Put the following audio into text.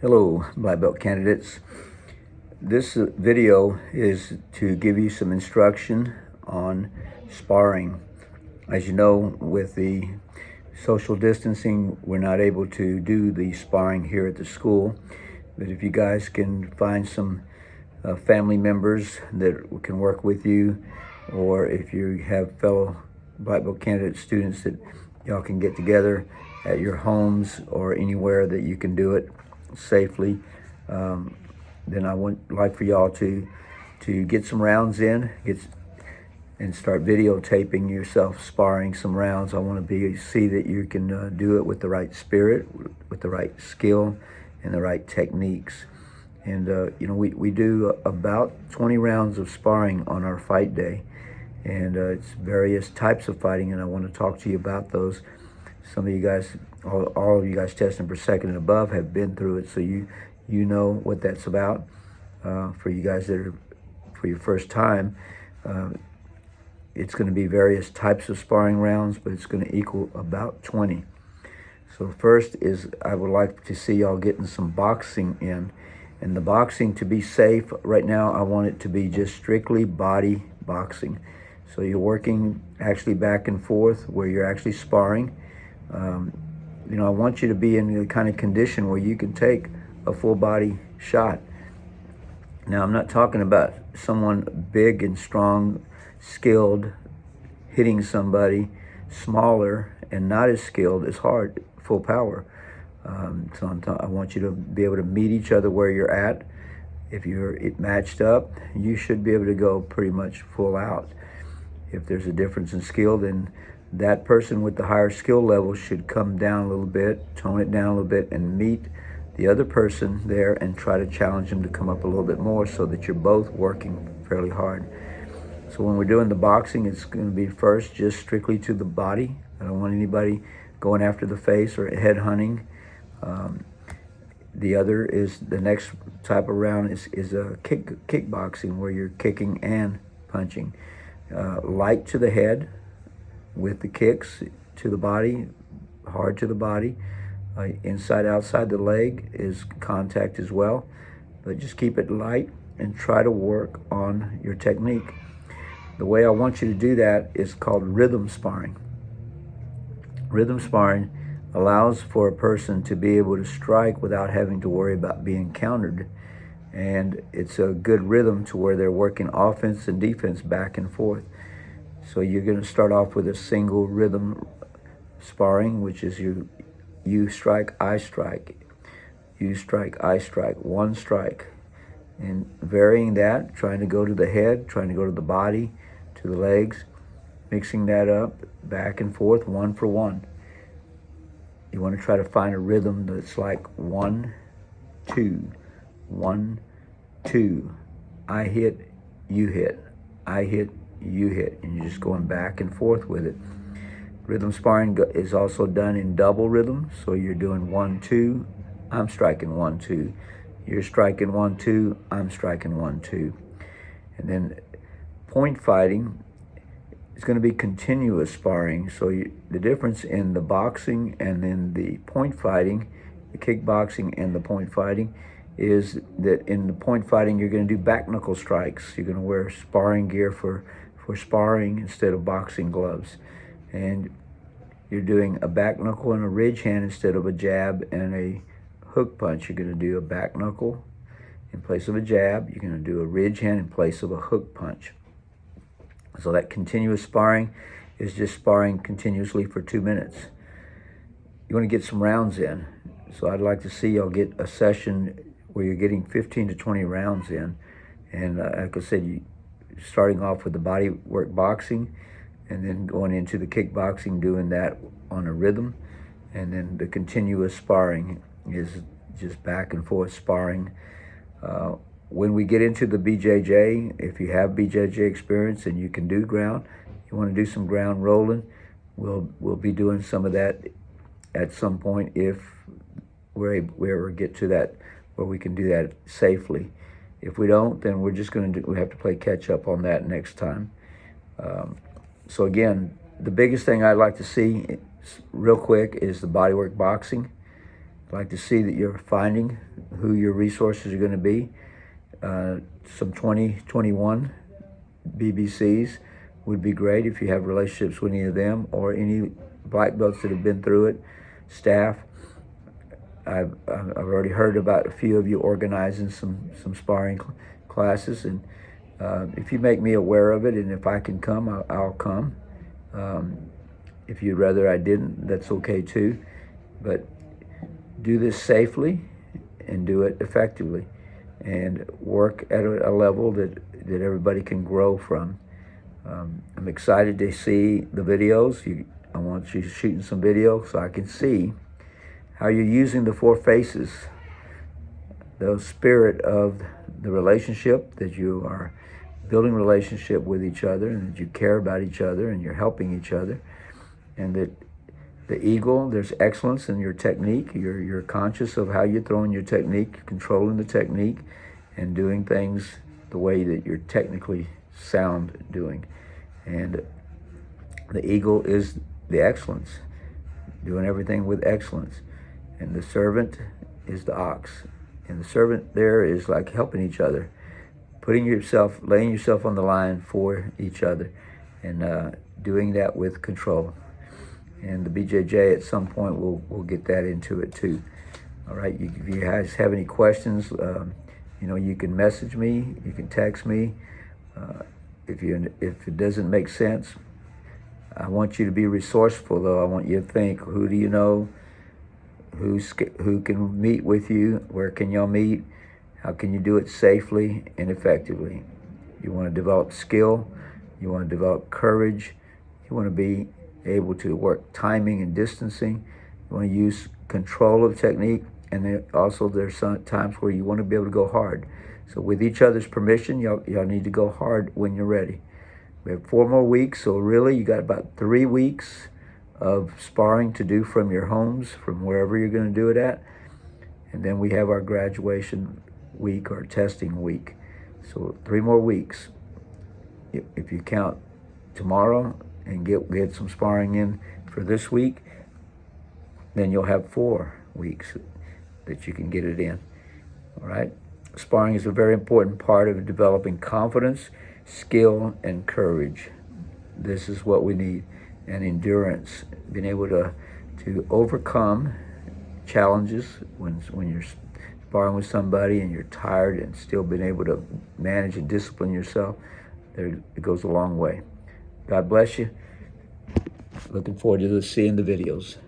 Hello, black belt candidates. This video is to give you some instruction on sparring. As you know, with the social distancing, we're not able to do the sparring here at the school. But if you guys can find some family members that can work with you, or if you have fellow black belt candidate students that y'all can get together at your homes or anywhere that you can do it safely, then I would like for y'all to get some rounds in, and start videotaping yourself sparring some rounds. I want to see that you can do it with the right spirit, with the right skill, and the right techniques. And we do about 20 rounds of sparring on our fight day, and it's various types of fighting, and I want to talk to you about those. Some of you guys, all of you guys testing per second and above have been through it, so you know what that's about. For you guys that are for your first time, it's going to be various types of sparring rounds, but it's going to equal about 20. So first is I would like to see y'all getting some boxing in. And the boxing, to be safe, right now I want it to be just strictly body boxing. So you're working actually back and forth where you're actually sparring. I want you to be in the kind of condition where you can take a full body shot. Now, I'm not talking about someone big and strong, skilled, hitting somebody smaller and not as skilled as hard, full power. I want you to be able to meet each other where you're at. If you're matched up, you should be able to go pretty much full out. If there's a difference in skill, then that person with the higher skill level should come down a little bit, tone it down a little bit, and meet the other person there and try to challenge them to come up a little bit more so that you're both working fairly hard. So when we're doing the boxing, it's going to be first just strictly to the body. I don't want anybody going after the face or head hunting. The other is the next type of round is a kickboxing, where you're kicking and punching. Light to the head with the kicks to the body, hard to the body. Inside, outside the leg is contact as well. But just keep it light and try to work on your technique. The way I want you to do that is called rhythm sparring. Rhythm sparring allows for a person to be able to strike without having to worry about being countered. And it's a good rhythm to where they're working offense and defense back and forth. So you're going to start off with a single rhythm sparring, which is you strike, I strike. You strike, I strike. One strike. And varying that, trying to go to the head, trying to go to the body, to the legs, mixing that up back and forth, one for one. You want to try to find a rhythm that's like 1, 2, 1, 2. I hit, you hit. I hit, you hit. And you're just going back and forth with it. Rhythm sparring is also done in double rhythm. So you're doing 1, 2. I'm striking 1, 2. You're striking 1, 2. I'm striking 1, 2. And then point fighting is going to be continuous sparring. So the difference in the boxing and then the point fighting, the kickboxing and the point fighting, is that in the point fighting you're going to do back knuckle strikes. You're going to wear sparring gear for sparring instead of boxing gloves. And you're doing a back knuckle and a ridge hand instead of a jab and a hook punch. You're going to do a back knuckle in place of a jab. You're going to do a ridge hand in place of a hook punch. So that continuous sparring is just sparring continuously for 2 minutes. You want to get some rounds in. So I'd like to see y'all get a session where you're getting 15 to 20 rounds in. And like I said, you starting off with the bodywork boxing and then going into the kickboxing, doing that on a rhythm. And then the continuous sparring is just back and forth sparring. When we get into the BJJ, if you have BJJ experience and you can do ground, you want to do some ground rolling, we'll be doing some of that at some point if we ever get to that where we can do that safely. If we don't, then we have to play catch up on that next time. So again, the biggest thing I'd like to see real quick is the bodywork boxing. I'd like to see that you're finding who your resources are going to be. Some 2021 BBCs would be great if you have relationships with any of them or any black belts that have been through it, staff. I've already heard about a few of you organizing some sparring classes, and if you make me aware of it, and if I can come, I'll come. If you'd rather I didn't, that's okay too. But do this safely and do it effectively, and work at a level that everybody can grow from. I'm excited to see the videos. I want you shooting some video so I can see how you're using the four faces, the spirit of the relationship, that you are building relationship with each other, and that you care about each other and you're helping each other, and that the eagle, there's excellence in your technique. You're conscious of how you're throwing your technique, controlling the technique, and doing things the way that you're technically sound doing. And the eagle is the excellence, doing everything with excellence. And the servant is the ox. And the servant there is like helping each other, laying yourself on the line for each other, and doing that with control. And the BJJ at some point we'll get that into it too. All right, if you guys have any questions, you can message me, you can text me. If it doesn't make sense, I want you to be resourceful though. I want you to think, who do you know? Who can meet with you? Where can y'all meet? How can you do it safely and effectively? You want to develop skill. You want to develop courage. You want to be able to work timing and distancing. You want to use control of technique. And then also there's some times where you want to be able to go hard. So with each other's permission, y'all need to go hard when you're ready. We have 4 more weeks, so really you got about 3 weeks of sparring to do from your homes, from wherever you're going to do it at. And then we have our graduation week, our testing week. So 3 more weeks. If you count tomorrow and get some sparring in for this week, then you'll have 4 weeks that you can get it in. All right? Sparring is a very important part of developing confidence, skill, and courage. This is what we need. And endurance, being able to overcome challenges when you're sparring with somebody and you're tired, and still being able to manage and discipline yourself. It goes a long way. God bless you. Looking forward to seeing the videos.